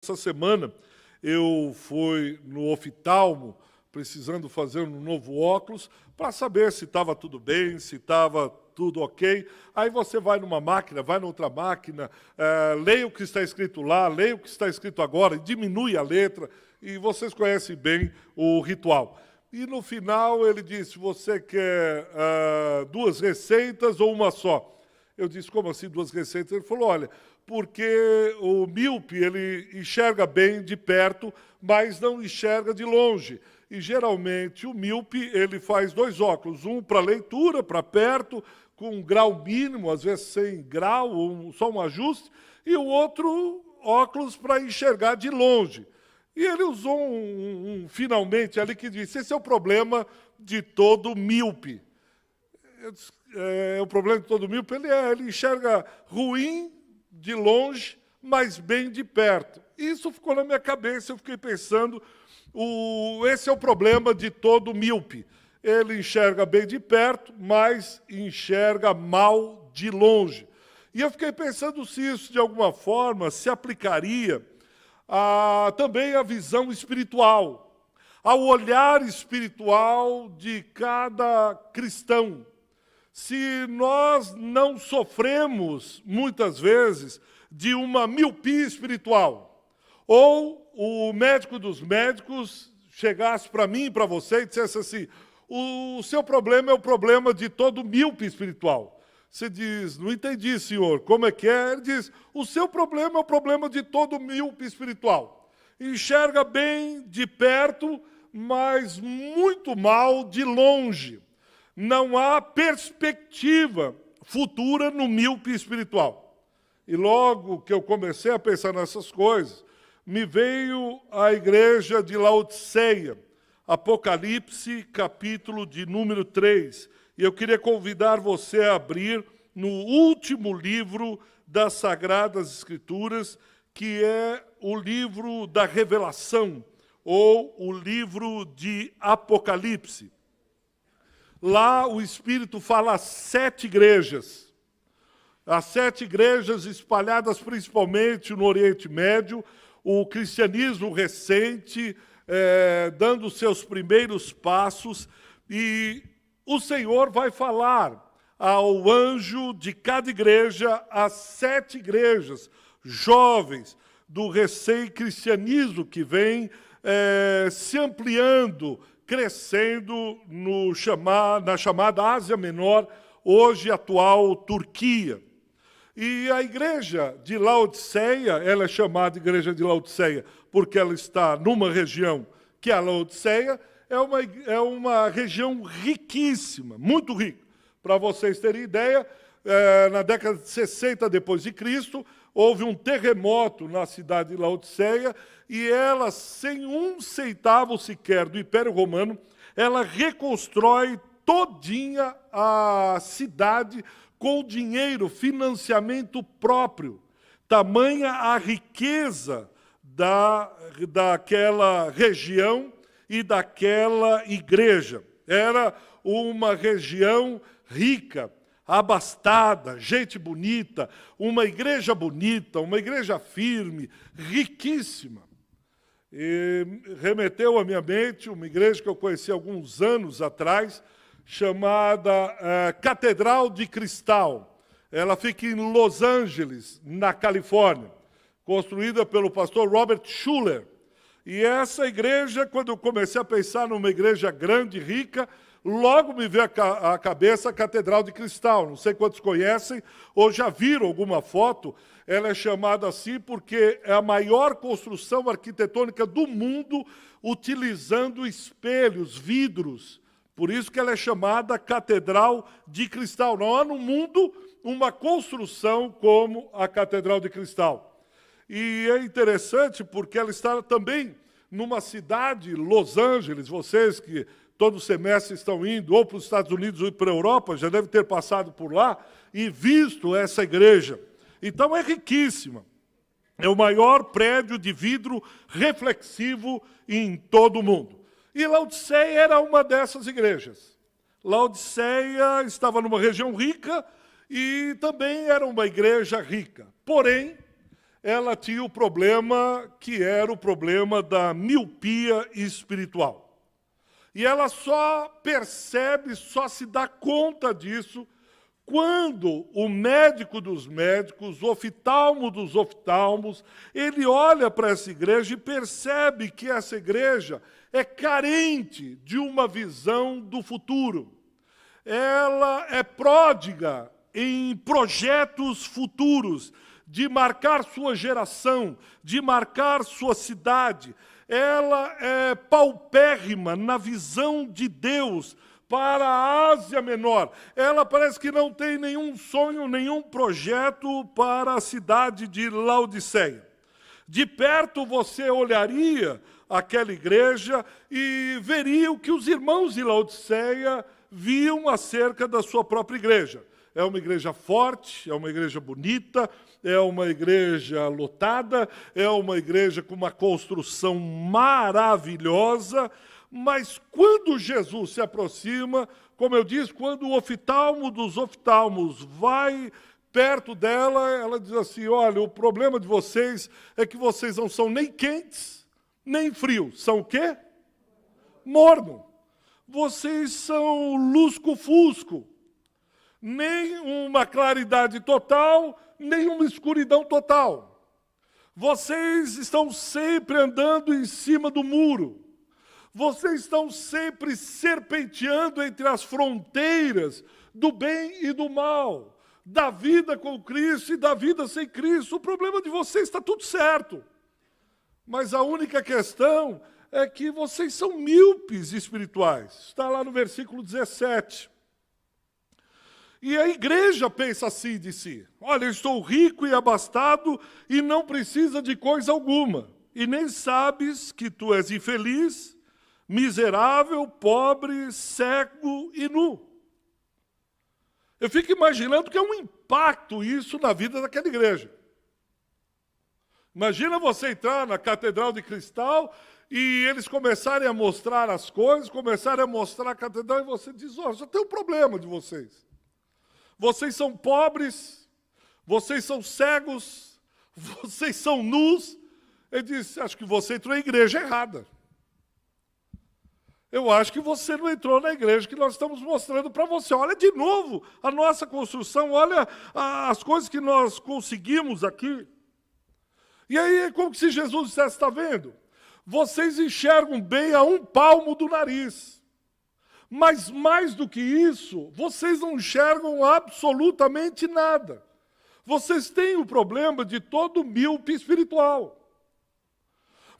Essa semana eu fui no oftalmo, precisando fazer um novo óculos, para saber se estava tudo bem, se estava tudo ok. Aí você vai numa máquina, vai noutra máquina, leia o que está escrito lá, leia o que está escrito agora, e diminui a letra, e vocês conhecem bem o ritual. E no final ele disse, você quer 2 receitas ou uma só? Eu disse, como assim 2 receitas? Ele falou, olha, porque o míope ele enxerga bem de perto, mas não enxerga de longe. E, geralmente, o míope ele faz 2 óculos, um para leitura, para perto, com um grau mínimo, às vezes sem grau, só um ajuste, e o outro óculos para enxergar de longe. E ele usou finalmente ali que disse, esse é o problema de todo míope. O problema de todo míope, ele enxerga ruim de longe, mas bem de perto. Isso ficou na minha cabeça, eu fiquei pensando, esse é o problema de todo míope. Ele enxerga bem de perto, mas enxerga mal de longe. E eu fiquei pensando se isso, de alguma forma, se aplicaria também à visão espiritual, ao olhar espiritual de cada cristão. Se nós não sofremos, muitas vezes, de uma miopia espiritual, ou o médico dos médicos chegasse para mim e para você e dissesse assim, o seu problema é o problema de todo míope espiritual. Você diz, não entendi, senhor, como é que é? Ele diz, o seu problema é o problema de todo míope espiritual. Enxerga bem de perto, mas muito mal de longe. Não há perspectiva futura no míope espiritual. E logo que eu comecei a pensar nessas coisas, me veio a igreja de Laodiceia, Apocalipse, capítulo de número 3. E eu queria convidar você a abrir no último livro das Sagradas Escrituras, que é o livro da Revelação, ou o livro de Apocalipse. Lá o Espírito fala às 7 igrejas. As 7 igrejas espalhadas principalmente no Oriente Médio, o cristianismo recente, dando os seus primeiros passos, e o Senhor vai falar ao anjo de cada igreja, às 7 igrejas, jovens, do recém-cristianismo que vem se ampliando, crescendo na chamada Ásia Menor, hoje atual Turquia. E a igreja de Laodiceia, ela é chamada igreja de Laodiceia porque ela está numa região que a Laodiceia é uma região riquíssima, muito rica. Para vocês terem ideia, na década de 60 depois de Cristo, houve um terremoto na cidade de Laodiceia e ela, sem um centavo sequer do Império Romano, ela reconstrói todinha a cidade com dinheiro, financiamento próprio. Tamanha a riqueza daquela região e daquela igreja. Era uma região rica, abastada, gente bonita, uma igreja firme, riquíssima. E remeteu à minha mente uma igreja que eu conheci alguns anos atrás, chamada Catedral de Cristal. Ela fica em Los Angeles, na Califórnia, construída pelo pastor Robert Schuller. E essa igreja, quando eu comecei a pensar numa igreja grande e rica, logo me veio à cabeça a Catedral de Cristal. Não sei quantos conhecem ou já viram alguma foto. Ela é chamada assim porque é a maior construção arquitetônica do mundo utilizando espelhos, vidros. Por isso que ela é chamada Catedral de Cristal. Não há no mundo uma construção como a Catedral de Cristal. E é interessante porque ela está também numa cidade, Los Angeles, vocês que todo semestre estão indo ou para os Estados Unidos ou para a Europa, já devem ter passado por lá e visto essa igreja. Então é riquíssima. É o maior prédio de vidro reflexivo em todo o mundo. E Laodiceia era uma dessas igrejas. Laodiceia estava numa região rica e também era uma igreja rica. Porém, ela tinha o problema que era o problema da miopia espiritual. E ela só percebe, só se dá conta disso quando o médico dos médicos, o oftalmo dos oftalmos, ele olha para essa igreja e percebe que essa igreja é carente de uma visão do futuro. Ela é pródiga em projetos futuros, de marcar sua geração, de marcar sua cidade. Ela é paupérrima na visão de Deus para a Ásia Menor. Ela parece que não tem nenhum sonho, nenhum projeto para a cidade de Laodiceia. De perto você olharia aquela igreja e veria o que os irmãos de Laodiceia viam acerca da sua própria igreja. É uma igreja forte, é uma igreja bonita, é uma igreja lotada, é uma igreja com uma construção maravilhosa, mas quando Jesus se aproxima, como eu disse, quando o oftalmo dos oftalmos vai perto dela, ela diz assim, olha, o problema de vocês é que vocês não são nem quentes, nem frios. São o quê? Morno. Vocês são lusco-fusco. Nem uma claridade total, nem uma escuridão total. Vocês estão sempre andando em cima do muro. Vocês estão sempre serpenteando entre as fronteiras do bem e do mal, da vida com Cristo e da vida sem Cristo. O problema de vocês está tudo certo. Mas a única questão é que vocês são míopes espirituais. Está lá no versículo 17. E a igreja pensa assim de si, olha, eu estou rico e abastado e não precisa de coisa alguma. E nem sabes que tu és infeliz, miserável, pobre, cego e nu. Eu fico imaginando que é um impacto isso na vida daquela igreja. Imagina você entrar na Catedral de Cristal e eles começarem a mostrar as coisas, começarem a mostrar a catedral e você diz, olha, só tem um problema de vocês. Vocês são pobres, vocês são cegos, vocês são nus. Ele disse, acho que você entrou na igreja errada. Eu acho que você não entrou na igreja que nós estamos mostrando para você. Olha de novo a nossa construção, olha as coisas que nós conseguimos aqui. E aí é como se Jesus dissesse, está vendo? Vocês enxergam bem a um palmo do nariz. Mas mais do que isso, vocês não enxergam absolutamente nada. Vocês têm o problema de todo míope espiritual.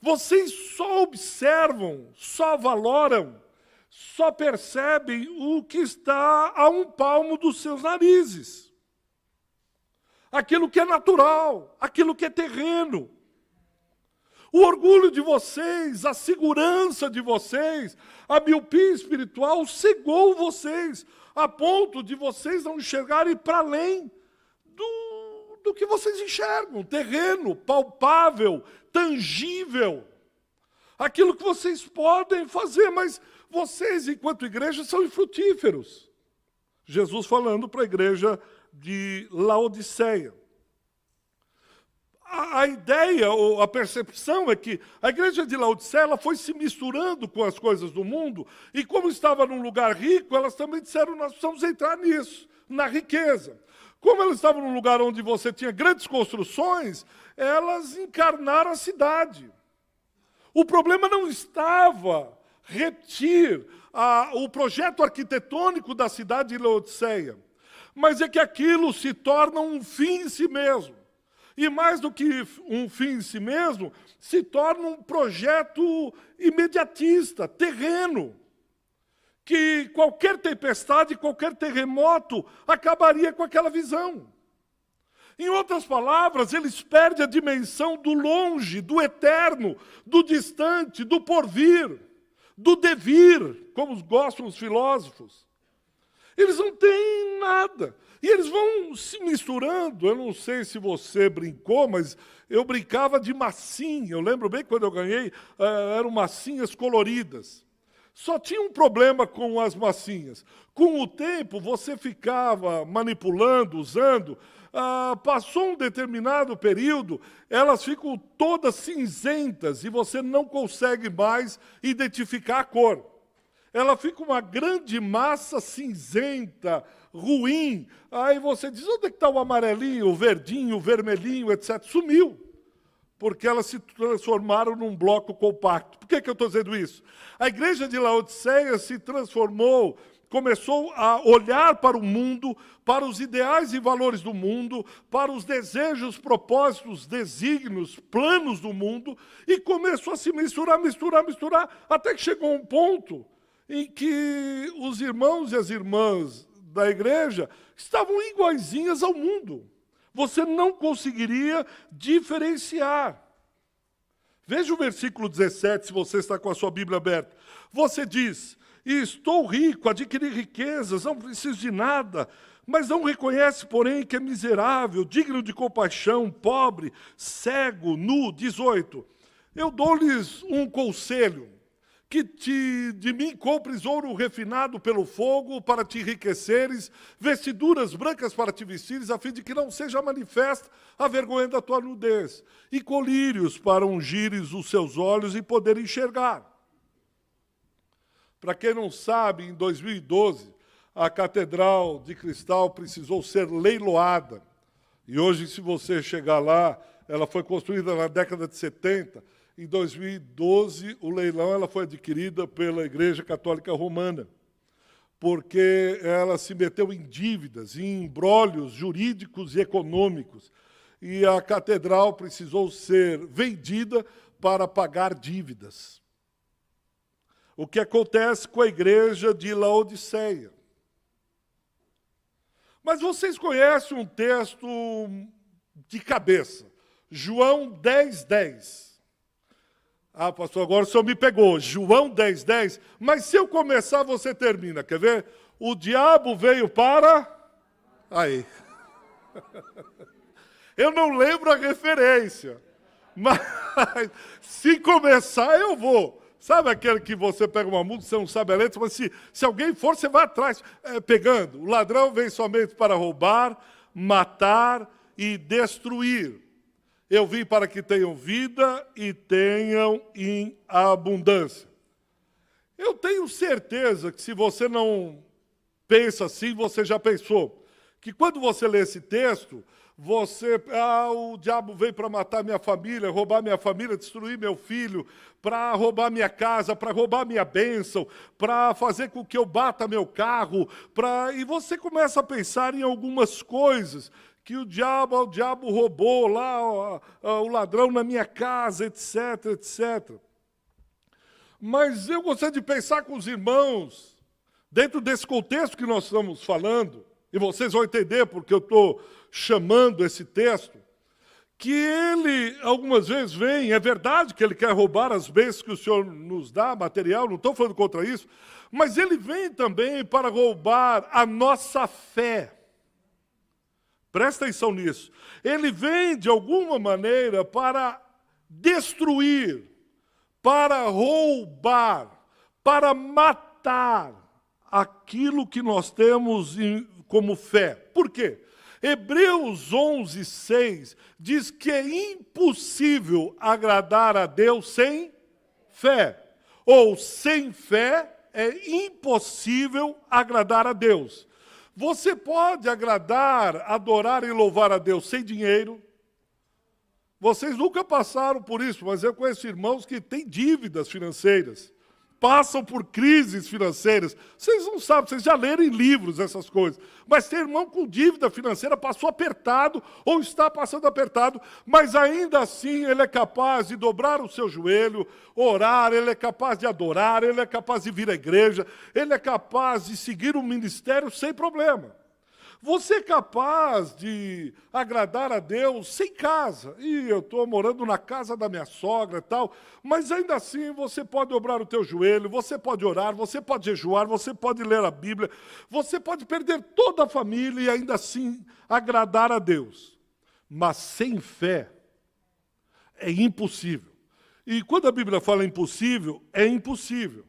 Vocês só observam, só valoram, só percebem o que está a um palmo dos seus narizes. Aquilo que é natural, aquilo que é terreno. O orgulho de vocês, a segurança de vocês, a miopia espiritual cegou vocês, a ponto de vocês não enxergarem para além do que vocês enxergam, terreno, palpável, tangível. Aquilo que vocês podem fazer, mas vocês, enquanto igreja, são infrutíferos. Jesus falando para a igreja de Laodiceia. A ideia, ou a percepção é que a igreja de Laodiceia ela foi se misturando com as coisas do mundo, e como estava num lugar rico, elas também disseram, nós precisamos entrar nisso, na riqueza. Como elas estavam num lugar onde você tinha grandes construções, elas encarnaram a cidade. O problema não estava repetir o projeto arquitetônico da cidade de Laodiceia, mas é que aquilo se torna um fim em si mesmo. E mais do que um fim em si mesmo, se torna um projeto imediatista, terreno, que qualquer tempestade, qualquer terremoto acabaria com aquela visão. Em outras palavras, eles perdem a dimensão do longe, do eterno, do distante, do porvir, do devir, como gostam os filósofos. Eles não têm nada. E eles vão se misturando. Eu não sei se você brincou, mas eu brincava de massinha. Eu lembro bem quando eu ganhei, eram massinhas coloridas. Só tinha um problema com as massinhas. Com o tempo, você ficava manipulando, usando, passou um determinado período, elas ficam todas cinzentas e você não consegue mais identificar a cor. Ela fica uma grande massa cinzenta, ruim. Aí você diz, onde é que está o amarelinho, o verdinho, o vermelhinho, etc. Sumiu, porque elas se transformaram num bloco compacto. Por que eu estou dizendo isso? A igreja de Laodiceia se transformou, começou a olhar para o mundo, para os ideais e valores do mundo, para os desejos, propósitos, desígnios, planos do mundo, e começou a se misturar, até que chegou um ponto em que os irmãos e as irmãs da igreja estavam iguaizinhas ao mundo. Você não conseguiria diferenciar. Veja o versículo 17, se você está com a sua Bíblia aberta. Você diz, estou rico, adquiri riquezas, não preciso de nada, mas não reconhece, porém, que é miserável, digno de compaixão, pobre, cego, nu. 18. Eu dou-lhes um conselho, que de mim compres ouro refinado pelo fogo para te enriqueceres, vestiduras brancas para te vestires, a fim de que não seja manifesta a vergonha da tua nudez, e colírios para ungires os seus olhos e poder enxergar. Para quem não sabe, em 2012, a Catedral de Cristal precisou ser leiloada. E hoje, se você chegar lá, ela foi construída na década de 70, em 2012, o leilão ela foi adquirida pela Igreja Católica Romana, porque ela se meteu em dívidas, em imbróglios jurídicos e econômicos, e a catedral precisou ser vendida para pagar dívidas. O que acontece com a igreja de Laodiceia? Mas vocês conhecem um texto de cabeça, João 10:10. Ah, pastor, agora o senhor me pegou. João 10:10. Mas se eu começar, você termina. Quer ver? O diabo veio para... Aí. Eu não lembro a referência. Mas se começar, eu vou. Sabe aquele que você pega uma música, você não sabe a letra, mas se alguém for, você vai atrás, pegando. O ladrão vem somente para roubar, matar e destruir. Eu vim para que tenham vida e tenham em abundância. Eu tenho certeza que se você não pensa assim, você já pensou. Que quando você lê esse texto, o diabo veio para matar minha família, roubar minha família, destruir meu filho, para roubar minha casa, para roubar minha bênção, para fazer com que eu bata meu carro, e você começa a pensar em algumas coisas que o diabo roubou lá, o ladrão na minha casa, etc, etc. Mas eu gostaria de pensar com os irmãos, dentro desse contexto que nós estamos falando, e vocês vão entender porque eu estou chamando esse texto, que ele, algumas vezes, vem, é verdade que ele quer roubar as bênçãos que o Senhor nos dá, material, não estou falando contra isso, mas ele vem também para roubar a nossa fé. Presta atenção nisso. Ele vem, de alguma maneira, para destruir, para roubar, para matar aquilo que nós temos como fé. Por quê? Hebreus 11:6 diz que é impossível agradar a Deus sem fé. Ou, sem fé, é impossível agradar a Deus. Você pode agradar, adorar e louvar a Deus sem dinheiro. Vocês nunca passaram por isso, mas eu conheço irmãos que têm dívidas financeiras, passam por crises financeiras. Vocês não sabem, vocês já leram em livros essas coisas. Mas tem irmão com dívida financeira, passou apertado ou está passando apertado, mas ainda assim ele é capaz de dobrar o seu joelho, orar, ele é capaz de adorar, ele é capaz de vir à igreja, ele é capaz de seguir o ministério sem problema. Você é capaz de agradar a Deus sem casa. E eu estou morando na casa da minha sogra e tal, mas ainda assim você pode dobrar o teu joelho, você pode orar, você pode jejuar, você pode ler a Bíblia, você pode perder toda a família e ainda assim agradar a Deus. Mas sem fé é impossível. E quando a Bíblia fala impossível, é impossível.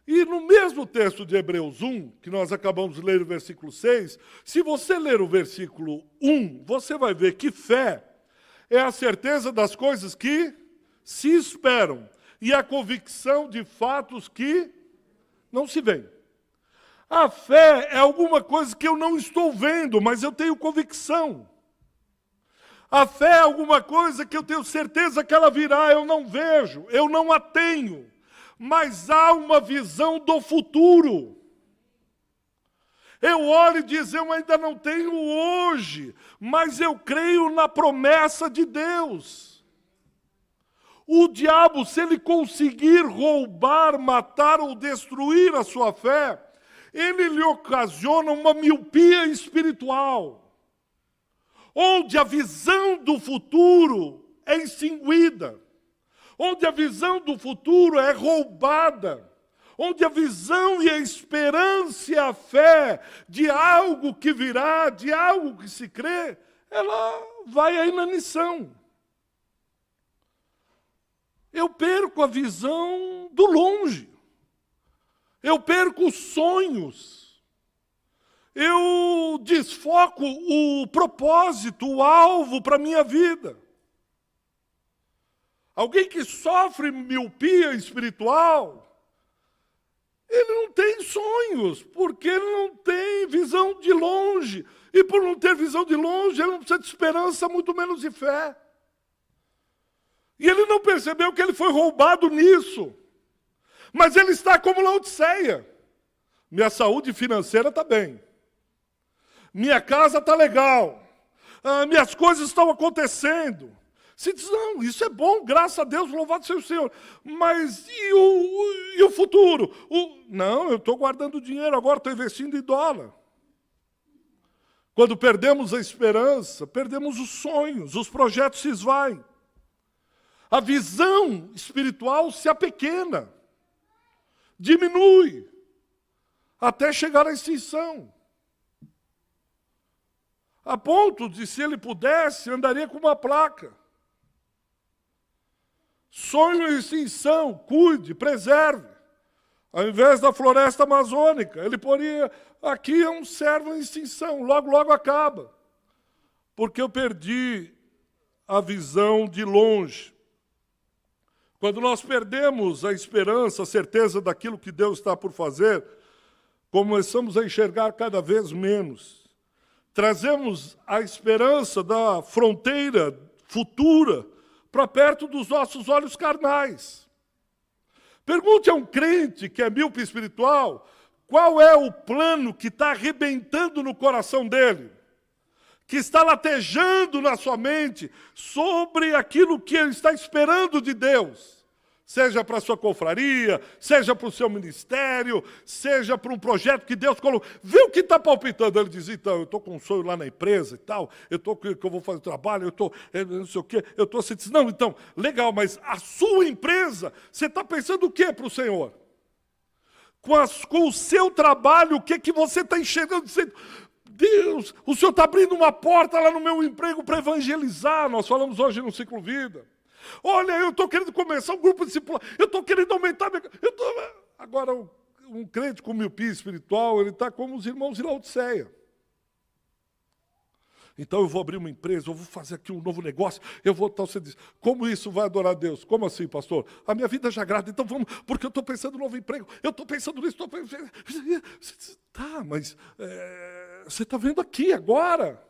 E no mesmo texto de Hebreus 1, que nós acabamos de ler o versículo 6, se você ler o versículo 1, você vai ver que fé é a certeza das coisas que se esperam e a convicção de fatos que não se veem. A fé é alguma coisa que eu não estou vendo, mas eu tenho convicção. A fé é alguma coisa que eu tenho certeza que ela virá, eu não vejo, eu não a tenho. Mas há uma visão do futuro. Eu olho e digo, eu ainda não tenho hoje, mas eu creio na promessa de Deus. O diabo, se ele conseguir roubar, matar ou destruir a sua fé, ele lhe ocasiona uma miopia espiritual, onde a visão do futuro é extinguida, onde a visão do futuro é roubada, onde a visão e a esperança e a fé de algo que virá, de algo que se crê, ela vai à inanição. Eu perco a visão do longe. Eu perco os sonhos. Eu desfoco o propósito, o alvo para a minha vida. Alguém que sofre miopia espiritual, ele não tem sonhos, porque ele não tem visão de longe. E por não ter visão de longe, ele não precisa de esperança, muito menos de fé. E ele não percebeu que ele foi roubado nisso. Mas ele está como Laodiceia. Minha saúde financeira está bem. Minha casa está legal. Minhas coisas estão acontecendo. Você diz, não, isso é bom, graças a Deus, louvado seja o Senhor. Mas e o futuro? Não, eu estou guardando dinheiro agora, estou investindo em dólar. Quando perdemos a esperança, perdemos os sonhos, os projetos se esvaem. A visão espiritual se apequena, diminui, até chegar à extinção. A ponto de, se ele pudesse, andaria com uma placa. Sonho em extinção, cuide, preserve. Ao invés da floresta amazônica, ele poria, aqui é um servo em extinção, logo, logo acaba. Porque eu perdi a visão de longe. Quando nós perdemos a esperança, a certeza daquilo que Deus está por fazer, começamos a enxergar cada vez menos. Trazemos a esperança da fronteira futura para perto dos nossos olhos carnais. Pergunte a um crente que é míope espiritual, qual é o plano que está arrebentando no coração dele, que está latejando na sua mente sobre aquilo que ele está esperando de Deus. Seja para a sua confraria, seja para o seu ministério, seja para um projeto que Deus colocou. Vê o que está palpitando. Ele diz, então, eu estou com um sonho lá na empresa e tal, eu estou que eu vou fazer trabalho, eu estou não sei o quê, eu estou assim, não, então, legal, mas a sua empresa, você está pensando o quê para o Senhor? Com o seu trabalho, o que você está enxergando? Deus, o Senhor está abrindo uma porta lá no meu emprego para evangelizar. Nós falamos hoje no Ciclo Vida. Olha, eu estou querendo começar um grupo discipular, eu estou querendo aumentar... Agora, um crente com miopia espiritual, ele está como os irmãos de Laodiceia. Então eu vou abrir uma empresa, eu vou fazer aqui um novo negócio, eu vou... Você diz, como isso vai adorar a Deus? Como assim, pastor? A minha vida já agrada, então vamos, porque eu estou pensando no novo emprego, eu estou pensando nisso, estou pensando... Tá, mas você está vendo aqui, agora...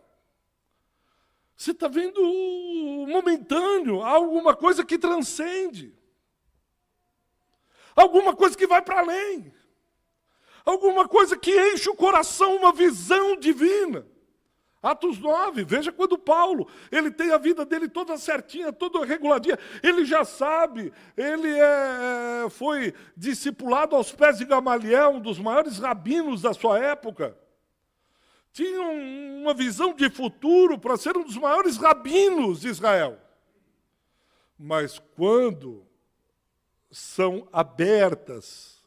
Você está vendo momentâneo, alguma coisa que transcende. Alguma coisa que vai para além. Alguma coisa que enche o coração, uma visão divina. Atos 9, veja quando Paulo, ele tem a vida dele toda certinha, toda reguladinha. Ele já sabe, ele foi discipulado aos pés de Gamaliel, um dos maiores rabinos da sua época. Tinha uma visão de futuro para ser um dos maiores rabinos de Israel. Mas quando são abertas,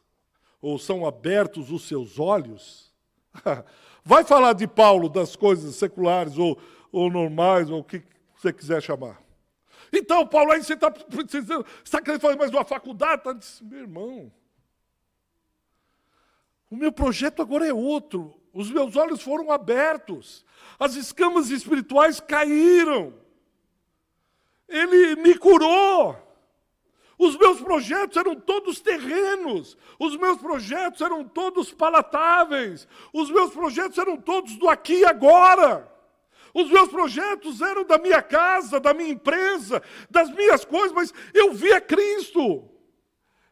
ou são abertos os seus olhos, vai falar de Paulo das coisas seculares ou normais, ou o que você quiser chamar. Então, Paulo, aí você está querendo fazer mais uma faculdade? Tá? Disse, meu irmão, O meu projeto agora é outro. Os meus olhos foram abertos. As escamas espirituais caíram. Ele me curou. Os meus projetos eram todos terrenos. Os meus projetos eram todos palatáveis. Os meus projetos eram todos do aqui e agora. Os meus projetos eram da minha casa, da minha empresa, das minhas coisas, mas eu via Cristo.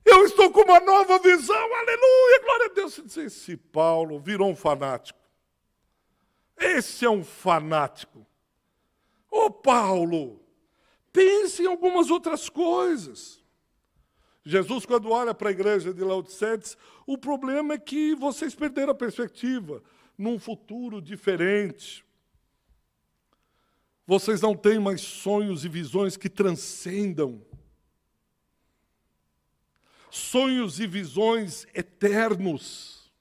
Eu estou com uma nova visão, aleluia, glória a Deus. Esse Paulo virou um fanático. Esse é um fanático. Ô Paulo, pense em algumas outras coisas. Jesus, quando olha para a igreja de Laodiceia, diz, o problema é que vocês perderam a perspectiva num futuro diferente. Vocês não têm mais sonhos e visões que transcendam. Sonhos e visões eternos.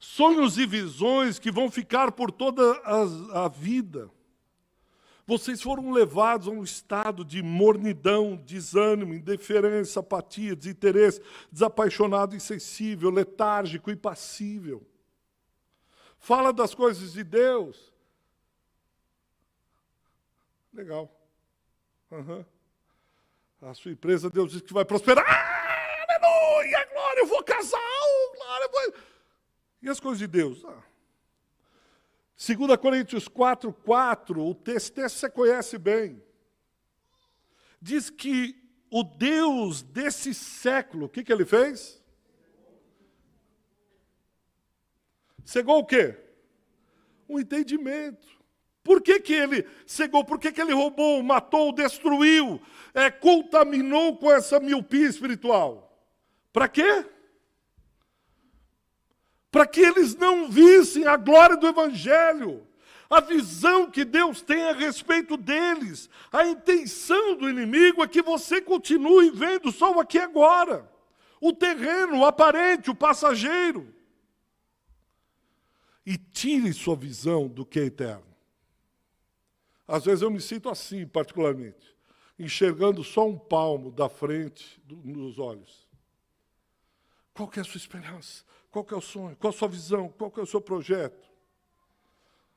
Sonhos e visões que vão ficar por toda a vida. Vocês foram levados a um estado de mornidão, desânimo, indiferença, apatia, desinteresse, desapaixonado, insensível, letárgico, impassível. Fala das coisas de Deus. Legal. Uhum. A sua empresa, Deus diz que vai prosperar. Aleluia, glória, eu vou casar. Glória, vou... E as coisas de Deus? 2 Coríntios 4:4, o texto você conhece bem. Diz que o Deus desse século, o que ele fez? Cegou o quê? Um entendimento. Por que ele cegou? Por que ele roubou, matou, destruiu, contaminou com essa miopia espiritual? Para quê? Para que eles não vissem a glória do Evangelho, a visão que Deus tem a respeito deles. A intenção do inimigo é que você continue vendo só o aqui e agora, o terreno, o aparente, o passageiro. E tire sua visão do que é eterno. Às vezes eu me sinto assim, particularmente, enxergando só um palmo da frente nos olhos. Qual que é a sua esperança? Qual que é o sonho? Qual a sua visão? Qual que é o seu projeto?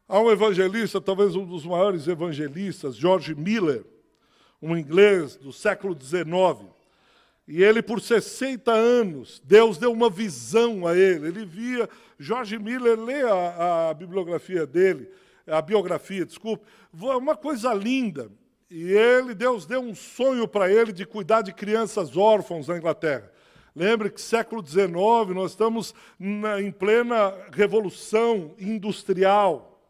Há um evangelista, talvez um dos maiores evangelistas, George Miller, um inglês do século XIX. E ele, por 60 anos, Deus deu uma visão a ele. Ele via, George Miller, lê a bibliografia dele, a biografia, desculpe, uma coisa linda. E Deus deu um sonho para ele de cuidar de crianças órfãos na Inglaterra. Lembre que século XIX, nós estamos em plena revolução industrial.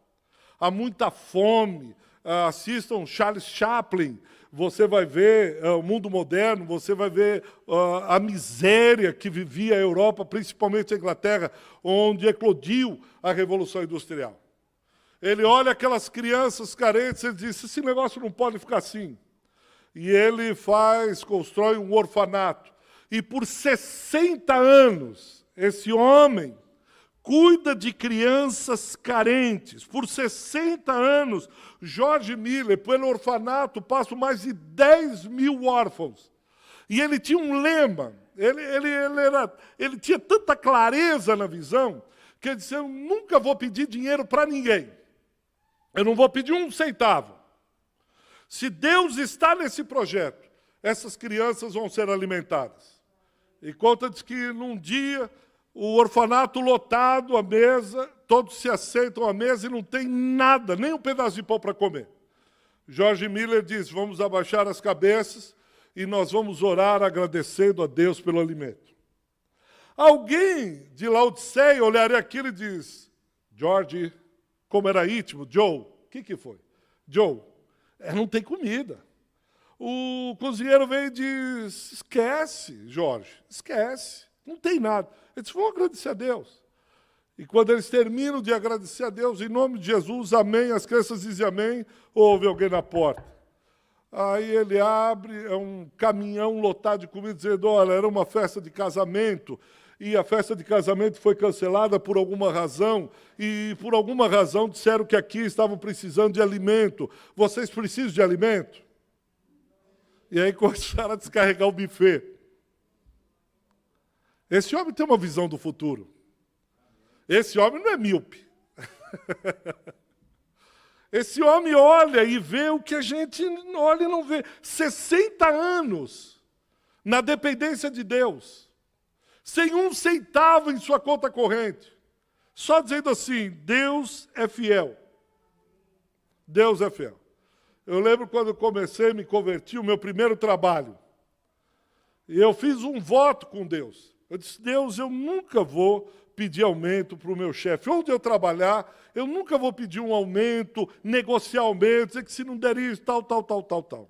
Há muita fome. Assistam Charles Chaplin, você vai ver o mundo moderno, você vai ver a miséria que vivia a Europa, principalmente a Inglaterra, onde eclodiu a revolução industrial. Ele olha aquelas crianças carentes e diz, esse negócio não pode ficar assim. E ele constrói um orfanato. E por 60 anos, esse homem cuida de crianças carentes. Por 60 anos, George Miller, pelo orfanato, passa mais de 10 mil órfãos. E ele tinha um lema, ele tinha tanta clareza na visão, que ele disse, eu nunca vou pedir dinheiro para ninguém. Eu não vou pedir um centavo. Se Deus está nesse projeto, essas crianças vão ser alimentadas. E conta-se que num dia, o orfanato lotado, a mesa, todos se assentam à mesa e não tem nada, nem um pedaço de pão para comer. George Miller diz, vamos abaixar as cabeças e nós vamos orar agradecendo a Deus pelo alimento. Alguém de Laodiceia olharia aquilo e diz, George, como era íntimo, Joe, o que foi? Joe, não tem comida. O cozinheiro veio e diz, esquece, Jorge, esquece, não tem nada. Ele disse, vamos agradecer a Deus. E quando eles terminam de agradecer a Deus, em nome de Jesus, amém, as crianças dizem amém, ouve alguém na porta. Aí ele abre, é um caminhão lotado de comida, dizendo, olha, era uma festa de casamento, e a festa de casamento foi cancelada por alguma razão, e por alguma razão disseram que aqui estavam precisando de alimento. Vocês precisam de alimento? E aí começaram a descarregar o buffet. Esse homem tem uma visão do futuro. Esse homem não é míope. Esse homem olha e vê o que a gente olha e não vê. 60 anos na dependência de Deus, sem um centavo em sua conta corrente, só dizendo assim, Deus é fiel. Deus é fiel. Eu lembro quando eu comecei, me converti, o meu primeiro trabalho. E eu fiz um voto com Deus. Eu disse, Deus, eu nunca vou pedir aumento para o meu chefe. Onde eu trabalhar, eu nunca vou pedir um aumento, negociar aumento, dizer que se não der isso, tal.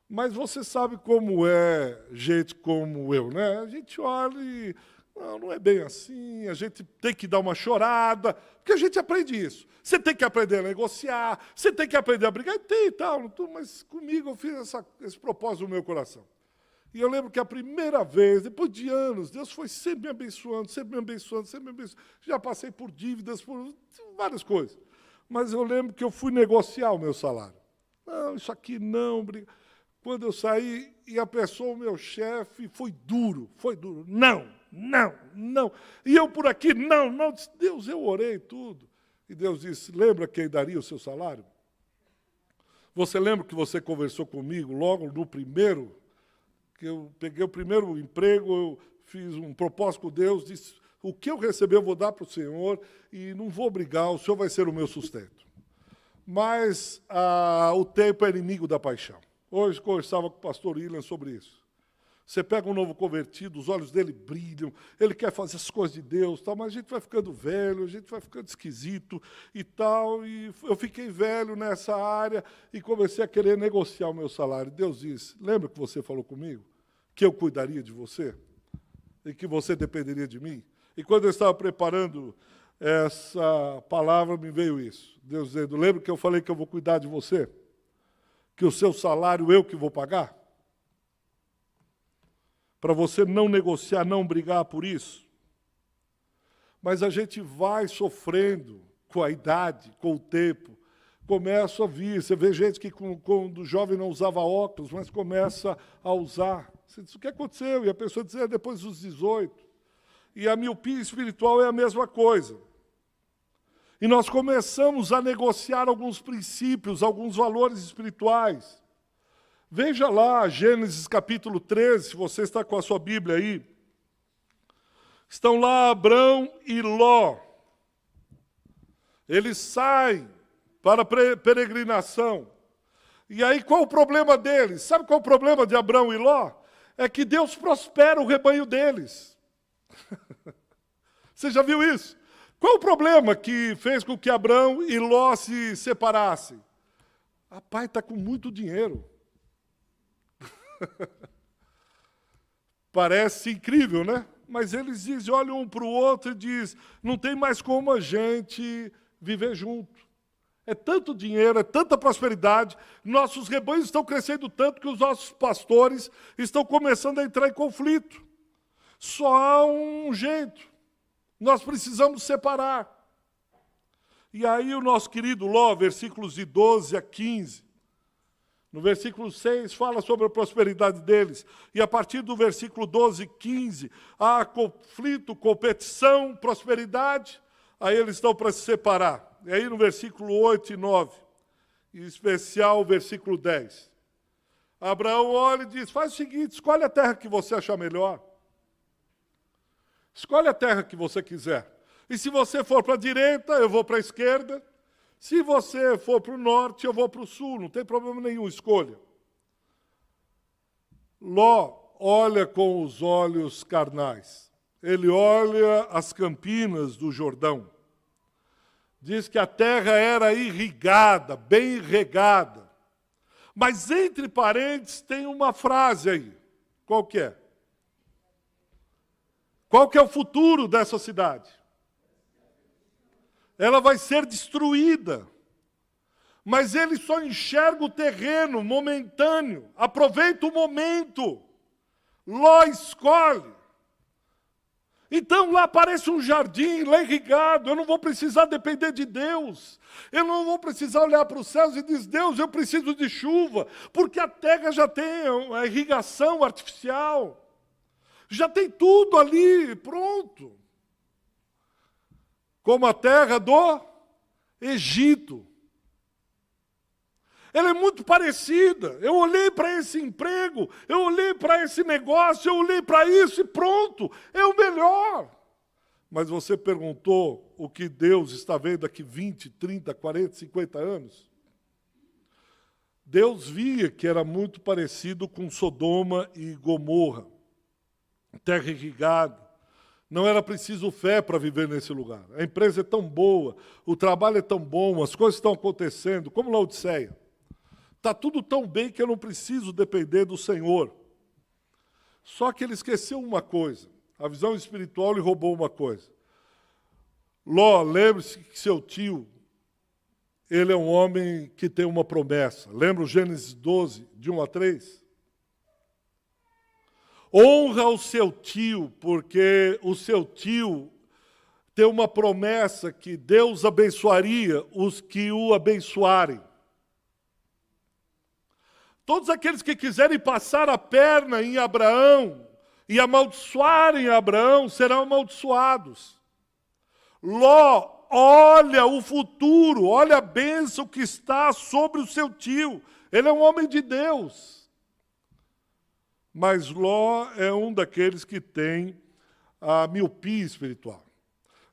Mas você sabe como é gente como eu, né? A gente olha e não é bem assim, a gente tem que dar uma chorada, porque a gente aprende isso. Você tem que aprender a negociar, você tem que aprender a brigar, tem e tal, mas comigo eu fiz esse propósito no meu coração. E eu lembro que a primeira vez, depois de anos, Deus foi sempre me abençoando, sempre me abençoando, sempre me abençoando. Já passei por dívidas, por várias coisas. Mas eu lembro que eu fui negociar o meu salário. Não, isso aqui não. Quando eu saí, e a pessoa, o meu chefe, foi duro. Não. E eu por aqui, não. Deus, eu orei tudo. E Deus disse, lembra quem daria o seu salário? Você lembra que você conversou comigo logo no primeiro, que eu peguei o primeiro emprego, eu fiz um propósito com Deus, disse, o que eu receber eu vou dar para o Senhor e não vou brigar, o Senhor vai ser o meu sustento. Mas o tempo é inimigo da paixão. Hoje conversava com o pastor William sobre isso. Você pega um novo convertido, os olhos dele brilham, ele quer fazer as coisas de Deus, tal, mas a gente vai ficando velho, a gente vai ficando esquisito e tal. E eu fiquei velho nessa área e comecei a querer negociar o meu salário. Deus disse, lembra que você falou comigo? Que eu cuidaria de você? E que você dependeria de mim? E quando eu estava preparando essa palavra, me veio isso. Deus dizendo, lembra que eu falei que eu vou cuidar de você? Que o seu salário eu que vou pagar? Para você não negociar, não brigar por isso. Mas a gente vai sofrendo com a idade, com o tempo. Começa a vir, você vê gente que quando jovem não usava óculos, mas começa a usar. Você diz, o que aconteceu? E a pessoa diz, depois dos 18. E a miopia espiritual é a mesma coisa. E nós começamos a negociar alguns princípios, alguns valores espirituais. Veja lá, Gênesis capítulo 13, se você está com a sua Bíblia aí. Estão lá Abrão e Ló. Eles saem para a peregrinação. E aí, qual o problema deles? Sabe qual o problema de Abrão e Ló? É que Deus prospera o rebanho deles. Você já viu isso? Qual o problema que fez com que Abrão e Ló se separassem? A pai está com muito dinheiro. Parece incrível, né? Mas eles dizem, olham um para o outro e dizem, não tem mais como a gente viver junto. É tanto dinheiro, é tanta prosperidade, nossos rebanhos estão crescendo tanto que os nossos pastores estão começando a entrar em conflito. Só há um jeito, nós precisamos separar. E aí o nosso querido Ló, versículos de 12 a 15, no versículo 6 fala sobre a prosperidade deles, e a partir do versículo 12 e 15, há conflito, competição, prosperidade, aí eles estão para se separar. E aí no versículo 8 e 9, em especial o versículo 10, Abraão olha e diz, faz o seguinte, escolhe a terra que você achar melhor. Escolhe a terra que você quiser. E se você for para a direita, eu vou para a esquerda. Se você for para o norte, eu vou para o sul, não tem problema nenhum, escolha. Ló olha com os olhos carnais. Ele olha as campinas do Jordão. Diz que a terra era irrigada, bem regada. Mas entre parênteses tem uma frase aí. Qual que é? Qual que é o futuro dessa cidade? Ela vai ser destruída. Mas ele só enxerga o terreno momentâneo. Aproveita o momento. Ló escolhe. Então lá parece um jardim, lá irrigado. Eu não vou precisar depender de Deus. Eu não vou precisar olhar para os céus e dizer, Deus, eu preciso de chuva. Porque a terra já tem a irrigação artificial. Já tem tudo ali pronto. como a terra do Egito. Ela é muito parecida. Eu olhei para esse emprego, eu olhei para esse negócio, eu olhei para isso e pronto, é o melhor. Mas você perguntou o que Deus está vendo daqui 20, 30, 40, 50 anos? Deus via que era muito parecido com Sodoma e Gomorra, terra irrigada. Não era preciso fé para viver nesse lugar. A empresa é tão boa, o trabalho é tão bom, as coisas estão acontecendo, como Laodiceia. Está tudo tão bem que eu não preciso depender do Senhor. Só que ele esqueceu uma coisa. A visão espiritual lhe roubou uma coisa. Ló, lembre-se que seu tio, ele é um homem que tem uma promessa. Lembra o Gênesis 12, de 1 a 3? Honra o seu tio, porque o seu tio tem uma promessa que Deus abençoaria os que o abençoarem. Todos aqueles que quiserem passar a perna em Abraão e amaldiçoarem Abraão serão amaldiçoados. Ló, olha o futuro, olha a bênção que está sobre o seu tio. Ele é um homem de Deus. Mas Ló é um daqueles que tem a miopia espiritual.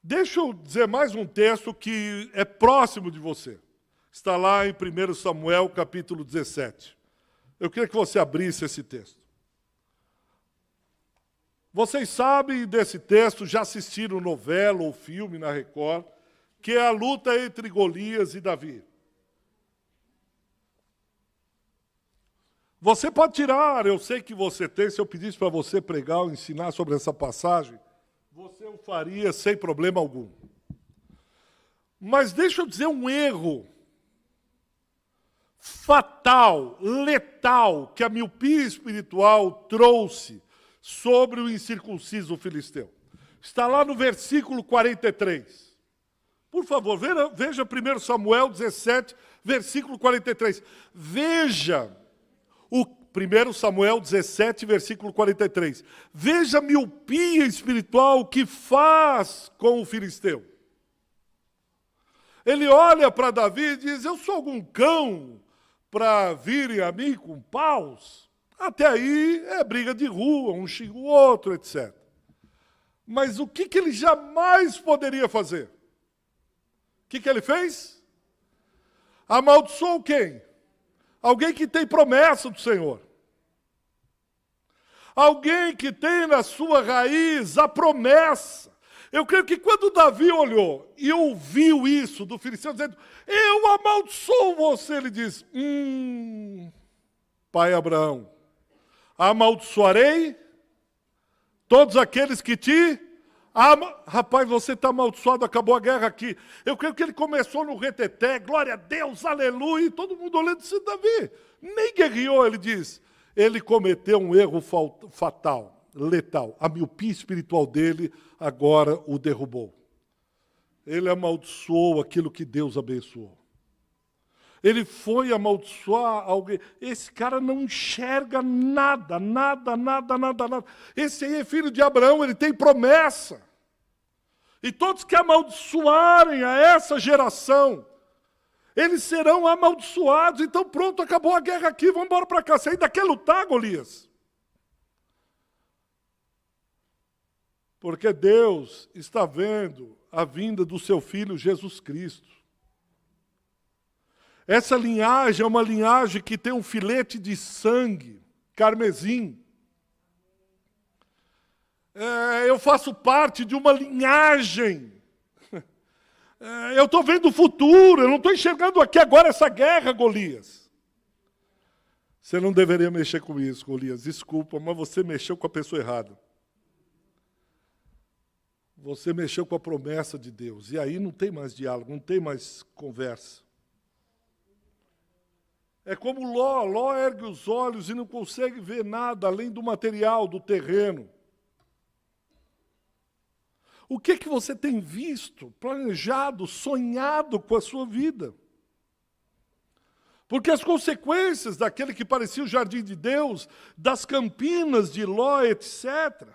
Deixa eu dizer mais um texto que é próximo de você. Está lá em 1 Samuel, capítulo 17. Eu queria que você abrisse esse texto. Vocês sabem desse texto, já assistiram novela ou filme na Record, que é a luta entre Golias e Davi. Você pode tirar, eu sei que você tem, se eu pedisse para você pregar ou ensinar sobre essa passagem, você o faria sem problema algum. Mas deixa eu dizer um erro fatal, letal, que a miopia espiritual trouxe sobre o incircunciso filisteu. Está lá no versículo 43. Por favor, veja 1 Samuel 17, versículo 43. Veja o 1 Samuel 17, versículo 43. Veja a miopia espiritual que faz com o filisteu. Ele olha para Davi e diz, eu sou algum cão para virem a mim com paus? Até aí é briga de rua, um xinga o outro, etc. Mas o que ele jamais poderia fazer? O que ele fez? Amaldiçoou quem? Alguém que tem promessa do Senhor. Alguém que tem na sua raiz a promessa. Eu creio que quando Davi olhou e ouviu isso do filisteu, dizendo, eu amaldiçoo você, ele diz, pai Abraão, amaldiçoarei todos aqueles que te amam. Rapaz, você está amaldiçoado, acabou a guerra aqui. Eu creio que ele começou no reteté, glória a Deus, aleluia, e todo mundo olhando e disse, Davi, nem guerreou, ele diz. Ele cometeu um erro fatal, letal. A miopia espiritual dele agora o derrubou. Ele amaldiçoou aquilo que Deus abençoou. Ele foi amaldiçoar alguém. Esse cara não enxerga nada, nada, nada, nada, nada. Esse aí é filho de Abraão, ele tem promessa. E todos que amaldiçoarem a essa geração, eles serão amaldiçoados. Então pronto, acabou a guerra aqui, vamos embora para cá. Você ainda quer lutar, Golias? Porque Deus está vendo a vinda do seu Filho Jesus Cristo. Essa linhagem é uma linhagem que tem um filete de sangue, carmesim. Eu faço parte de uma linhagem. Eu estou vendo o futuro, eu não estou enxergando aqui agora essa guerra, Golias. Você não deveria mexer com isso, Golias. Desculpa, mas você mexeu com a pessoa errada. Você mexeu com a promessa de Deus. E aí não tem mais diálogo, não tem mais conversa. É como Ló. Ló ergue os olhos e não consegue ver nada além do material, do terreno. O que você tem visto, planejado, sonhado com a sua vida? Porque as consequências daquele que parecia o jardim de Deus, das campinas de Ló, etc.,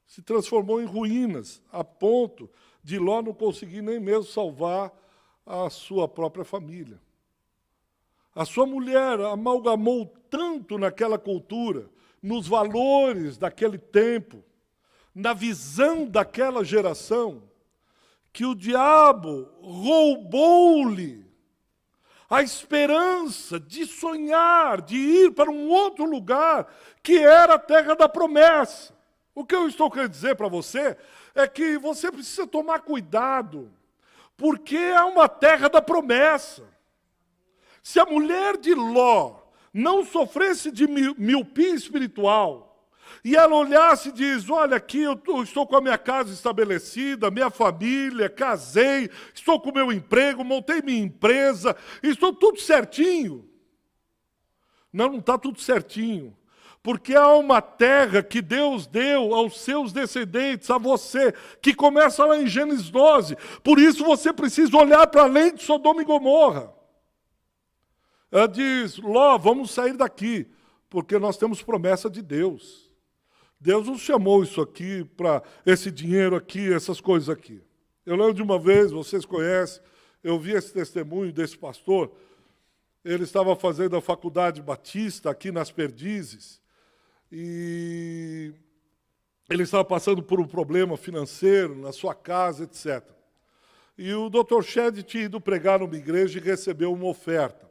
se transformou em ruínas, a ponto de Ló não conseguir nem mesmo salvar a sua própria família. A sua mulher amalgamou tanto naquela cultura, nos valores daquele tempo, na visão daquela geração, que o diabo roubou-lhe a esperança de sonhar, de ir para um outro lugar, que era a terra da promessa. O que eu estou querendo dizer para você é que você precisa tomar cuidado, porque é uma terra da promessa. Se a mulher de Ló não sofresse de miopia espiritual, e ela olhasse e diz, olha, aqui eu estou com a minha casa estabelecida, minha família, casei, estou com o meu emprego, montei minha empresa, estou tudo certinho. Não está tudo certinho. Porque há uma terra que Deus deu aos seus descendentes, a você, que começa lá em Gênesis 12. Por isso você precisa olhar para além de Sodoma e Gomorra. Ela diz, Ló, vamos sair daqui, porque nós temos promessa de Deus. Deus nos chamou isso aqui, para esse dinheiro aqui, essas coisas aqui. Eu lembro de uma vez, vocês conhecem, eu vi esse testemunho desse pastor, ele estava fazendo a faculdade batista aqui nas Perdizes, e ele estava passando por um problema financeiro na sua casa, etc. E o Dr. Shedd tinha ido pregar numa igreja e recebeu uma oferta.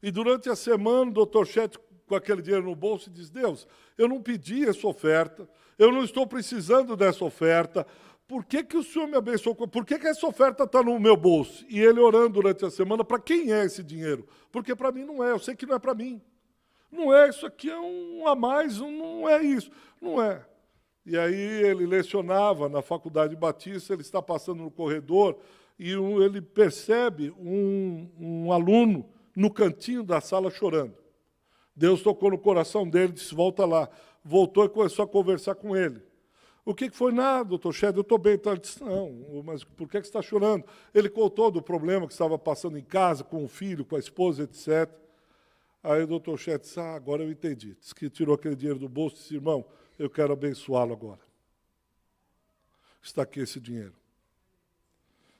E durante a semana, o Dr. Shedd, com aquele dinheiro no bolso, diz, Deus, eu não pedi essa oferta, eu não estou precisando dessa oferta, por que o Senhor me abençoou? Por que essa oferta está no meu bolso? E ele orando durante a semana, para quem é esse dinheiro? Porque para mim não é, eu sei que não é para mim. Não é, isso aqui é um a mais, não é isso, não é. E aí ele lecionava na Faculdade Batista, ele está passando no corredor e ele percebe um aluno no cantinho da sala chorando. Deus tocou no coração dele, disse, volta lá. Voltou e começou a conversar com ele. O que foi? Nada, doutor Shedd, eu estou bem. Então, ele disse, não, mas por que você está chorando? Ele contou do problema que estava passando em casa, com o filho, com a esposa, etc. Aí o doutor Shedd disse, agora eu entendi. Disse que tirou aquele dinheiro do bolso e disse, irmão, eu quero abençoá-lo agora. Está aqui esse dinheiro.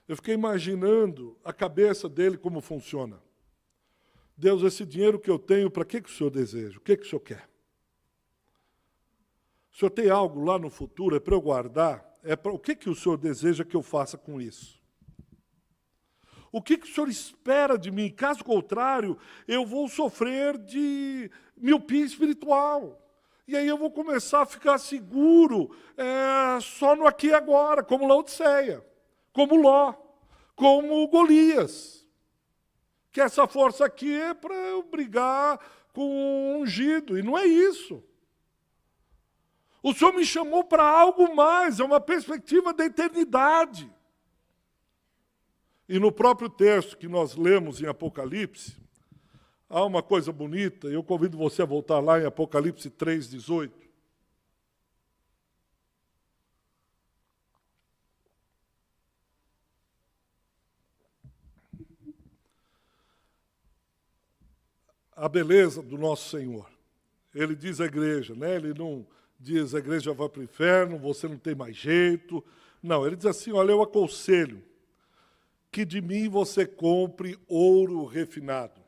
Eu fiquei imaginando a cabeça dele como funciona. Deus, esse dinheiro que eu tenho, para que o Senhor deseja? O que o Senhor quer? O Senhor tem algo lá no futuro, é para eu guardar? O que o Senhor deseja que eu faça com isso? O que o Senhor espera de mim? Caso contrário, eu vou sofrer de miopia espiritual. E aí eu vou começar a ficar seguro só no aqui e agora, como Laodiceia, como Ló, como Golias. Que essa força aqui é para eu brigar com um ungido, e não é isso. O Senhor me chamou para algo mais, é uma perspectiva da eternidade. E no próprio texto que nós lemos em Apocalipse, há uma coisa bonita, eu convido você a voltar lá em Apocalipse 3:18. A beleza do nosso Senhor. Ele diz à igreja, né? Ele não diz a igreja vai para o inferno, você não tem mais jeito. Não, ele diz assim, olha, eu aconselho que de mim você compre ouro refinado.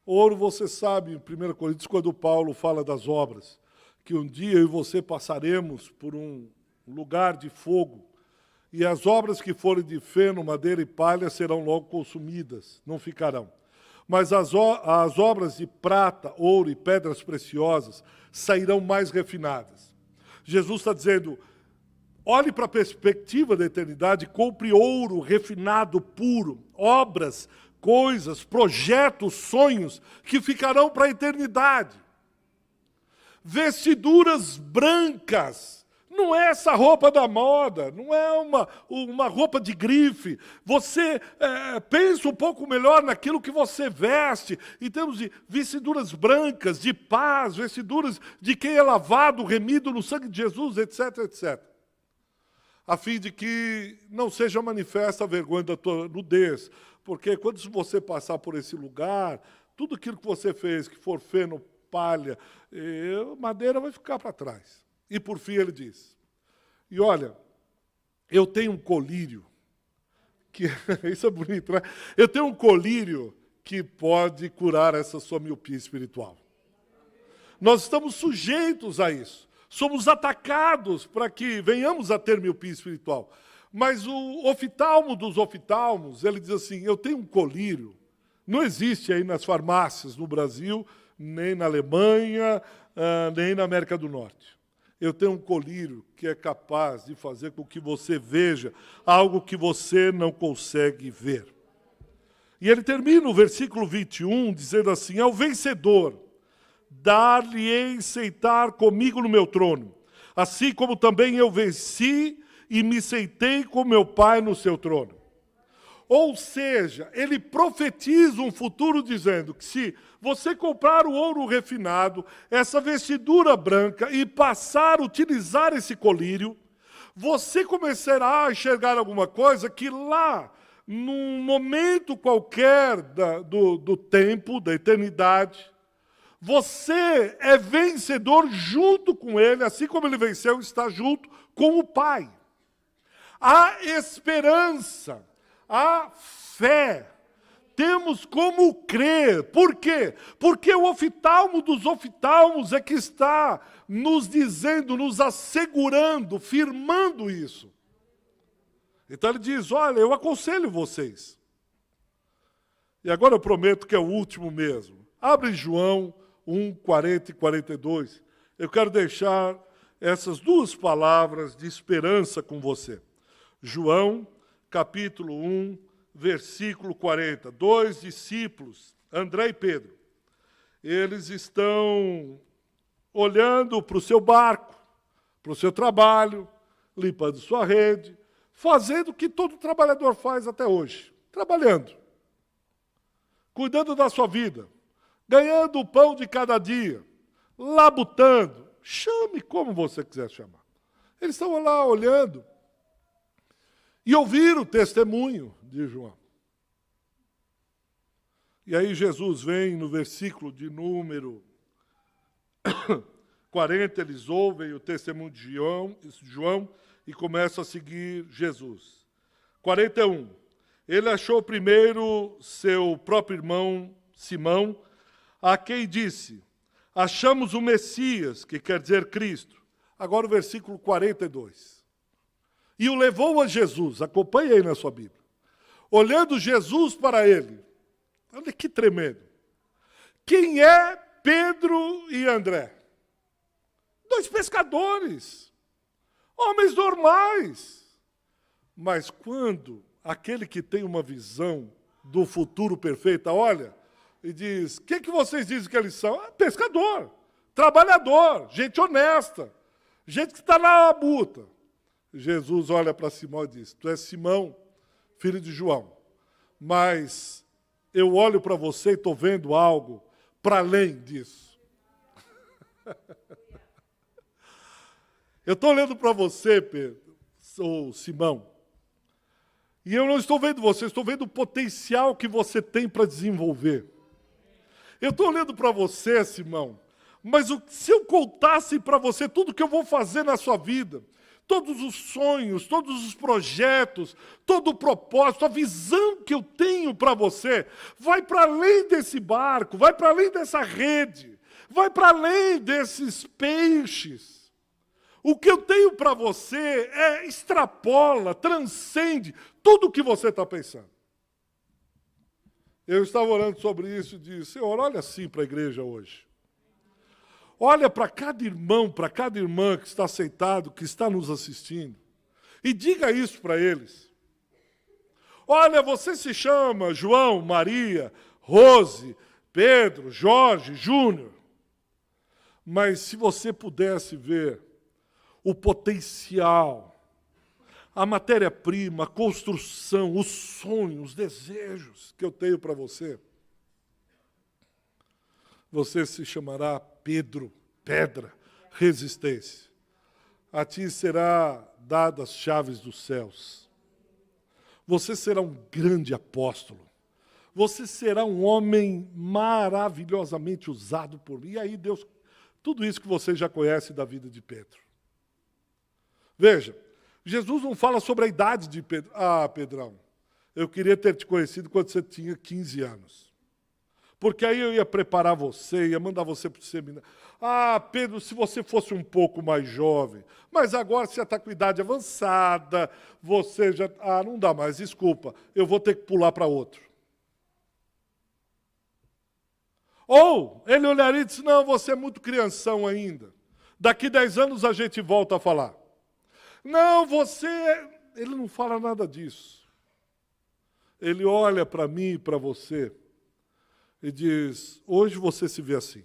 Ouro, você sabe, em 1 Coríntios, quando Paulo fala das obras, que um dia eu e você passaremos por um lugar de fogo, e as obras que forem de feno, madeira e palha serão logo consumidas, não ficarão. Mas as obras de prata, ouro e pedras preciosas sairão mais refinadas. Jesus está dizendo, olhe para a perspectiva da eternidade, compre ouro refinado, puro, obras, coisas, projetos, sonhos que ficarão para a eternidade. Vestiduras brancas. Não é essa roupa da moda, não é uma roupa de grife. Você pensa um pouco melhor naquilo que você veste, em termos de vestiduras brancas, de paz, vestiduras de quem é lavado, remido no sangue de Jesus, etc, etc. A fim de que não seja manifesta a vergonha da tua nudez, porque quando você passar por esse lugar, tudo aquilo que você fez, que for feno, palha, madeira vai ficar para trás. E por fim ele diz, e olha, eu tenho um colírio, que isso é bonito, né? Eu tenho um colírio que pode curar essa sua miopia espiritual. Nós estamos sujeitos a isso. Somos atacados para que venhamos a ter miopia espiritual. Mas o oftalmo dos oftalmos, ele diz assim, eu tenho um colírio. Não existe aí nas farmácias no Brasil, nem na Alemanha, nem na América do Norte. Eu tenho um colírio que é capaz de fazer com que você veja algo que você não consegue ver. E ele termina o versículo 21 dizendo assim, ao vencedor, dar-lhe-ei sentar comigo no meu trono, assim como também eu venci e me sentei com meu Pai no seu trono. Ou seja, ele profetiza um futuro dizendo que se você comprar o ouro refinado, essa vestidura branca e passar a utilizar esse colírio, você começará a enxergar alguma coisa que lá, num momento qualquer do tempo, da eternidade, você é vencedor junto com ele, assim como ele venceu, está junto com o Pai. Há esperança, há fé. Temos como crer. Por quê? Porque o oftalmo dos oftalmos é que está nos dizendo, nos assegurando, firmando isso. Então ele diz, olha, eu aconselho vocês. E agora eu prometo que é o último mesmo. Abre João 1, 40 e 42. Eu quero deixar essas duas palavras de esperança com você. João, capítulo 1, versículo 40. Dois discípulos, André e Pedro, eles estão olhando para o seu barco, para o seu trabalho, limpando sua rede, fazendo o que todo trabalhador faz até hoje, trabalhando, cuidando da sua vida, ganhando o pão de cada dia, labutando, chame como você quiser chamar. Eles estão lá olhando e ouviram o testemunho de João. E aí Jesus vem no versículo de número 40, eles ouvem o testemunho de João e começam a seguir Jesus. 41, ele achou primeiro seu próprio irmão Simão, a quem disse, achamos o Messias, que quer dizer Cristo. Agora o versículo 42. E o levou a Jesus, acompanhe aí na sua Bíblia. Olhando Jesus para ele, olha que tremendo. Quem é Pedro e André? Dois pescadores, homens normais. Mas quando aquele que tem uma visão do futuro perfeita olha e diz, o que vocês dizem que eles são? Pescador, trabalhador, gente honesta, gente que está na labuta. Jesus olha para Simão e diz, tu és Simão, filho de João, mas eu olho para você e estou vendo algo para além disso. Eu estou olhando para você, Pedro, ou Simão, e eu não estou vendo você, estou vendo o potencial que você tem para desenvolver. Eu estou olhando para você, Simão, mas se eu contasse para você tudo que eu vou fazer na sua vida, todos os sonhos, todos os projetos, todo o propósito, a visão que eu tenho para você, vai para além desse barco, vai para além dessa rede, vai para além desses peixes. O que eu tenho para você extrapola, transcende tudo o que você está pensando. Eu estava orando sobre isso e disse, Senhor, olha assim para a igreja hoje. Olha para cada irmão, para cada irmã que está sentado, que está nos assistindo, e diga isso para eles. Olha, você se chama João, Maria, Rose, Pedro, Jorge, Júnior, mas se você pudesse ver o potencial, a matéria-prima, a construção, os sonhos, os desejos que eu tenho para você, você se chamará Pedro, pedra, resistência. A ti será dada as chaves dos céus. Você será um grande apóstolo. Você será um homem maravilhosamente usado por mim. E aí, Deus, tudo isso que você já conhece da vida de Pedro. Veja, Jesus não fala sobre a idade de Pedro. Ah, Pedrão, eu queria ter te conhecido quando você tinha 15 anos. Porque aí eu ia preparar você, ia mandar você para o seminário. Ah, Pedro, se você fosse um pouco mais jovem. Mas agora você já está com idade avançada, você já... Ah, não dá mais, desculpa, eu vou ter que pular para outro. Ou ele olharia e disse, não, você é muito crianção ainda. Daqui 10 anos a gente volta a falar. Não, você... Ele não fala nada disso. Ele olha para mim e para você e diz, hoje você se vê assim,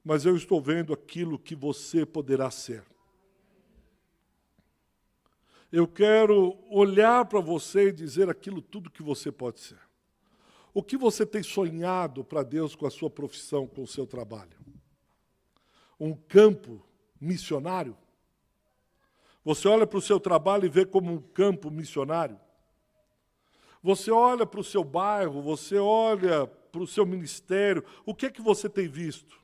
mas eu estou vendo aquilo que você poderá ser. Eu quero olhar para você e dizer aquilo tudo que você pode ser. O que você tem sonhado para Deus com a sua profissão, com o seu trabalho? Um campo missionário? Você olha para o seu trabalho e vê como um campo missionário? Você olha para o seu bairro, você olha para o seu ministério, o que é que você tem visto?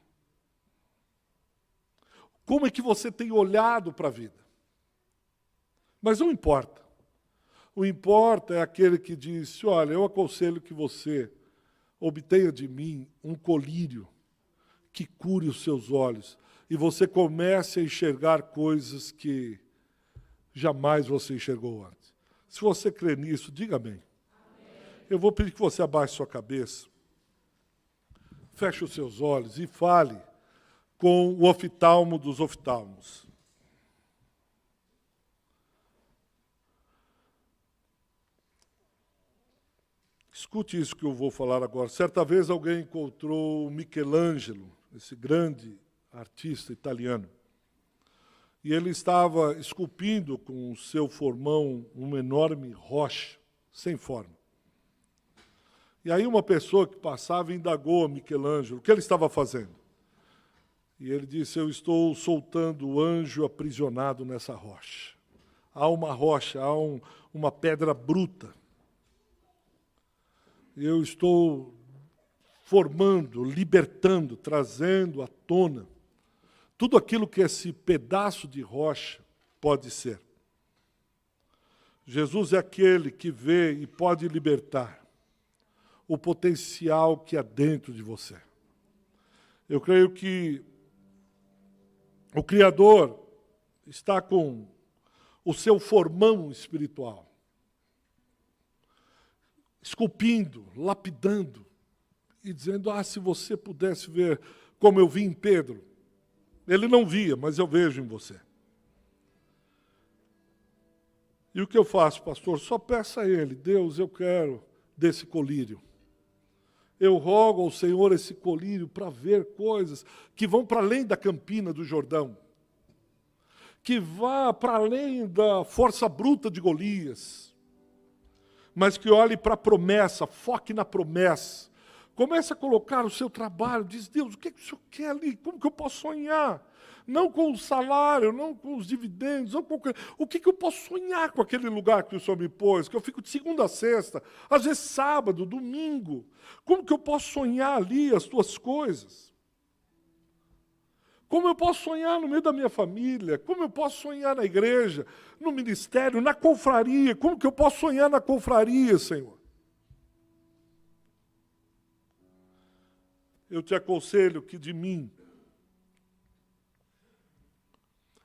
Como é que você tem olhado para a vida? Mas não importa. O importa é aquele que disse, olha, eu aconselho que você obtenha de mim um colírio que cure os seus olhos e você comece a enxergar coisas que jamais você enxergou antes. Se você crê nisso, diga amém. Eu vou pedir que você abaixe sua cabeça, feche os seus olhos e fale com o oftalmo dos oftalmos. Escute isso que eu vou falar agora. Certa vez alguém encontrou Michelangelo, esse grande artista italiano, e ele estava esculpindo com o seu formão uma enorme rocha, sem forma. E aí uma pessoa que passava indagou a Michelangelo o que ele estava fazendo. E ele disse, eu estou soltando o anjo aprisionado nessa rocha. Há uma rocha, há uma pedra bruta. Eu estou formando, libertando, trazendo à tona tudo aquilo que esse pedaço de rocha pode ser. Jesus é aquele que vê e pode libertar o potencial que há dentro de você. Eu creio que o Criador está com o seu formão espiritual, esculpindo, lapidando, e dizendo, se você pudesse ver como eu vi em Pedro. Ele não via, mas eu vejo em você. E o que eu faço, pastor? Só peça a Ele, Deus, eu quero desse colírio. Eu rogo ao Senhor esse colírio para ver coisas que vão para além da Campina do Jordão, que vá para além da força bruta de Golias, mas que olhe para a promessa, foque na promessa. Comece a colocar o seu trabalho, diz, Deus, o que o Senhor quer ali? Como que eu posso sonhar? Não com o salário, não com os dividendos, não com... O que eu posso sonhar com aquele lugar que o Senhor me pôs? Que eu fico de segunda a sexta, às vezes sábado, domingo. Como que eu posso sonhar ali as tuas coisas? Como eu posso sonhar no meio da minha família? Como eu posso sonhar na igreja, no ministério, na confraria? Como que eu posso sonhar na confraria, Senhor? Eu te aconselho que de mim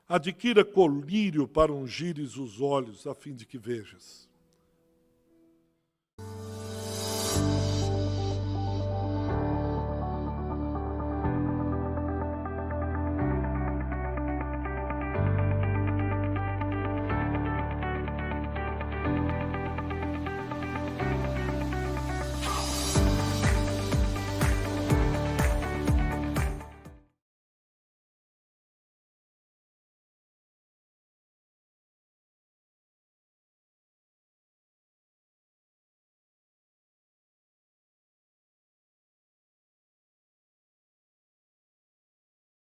adquira colírio para ungires os olhos, a fim de que vejas.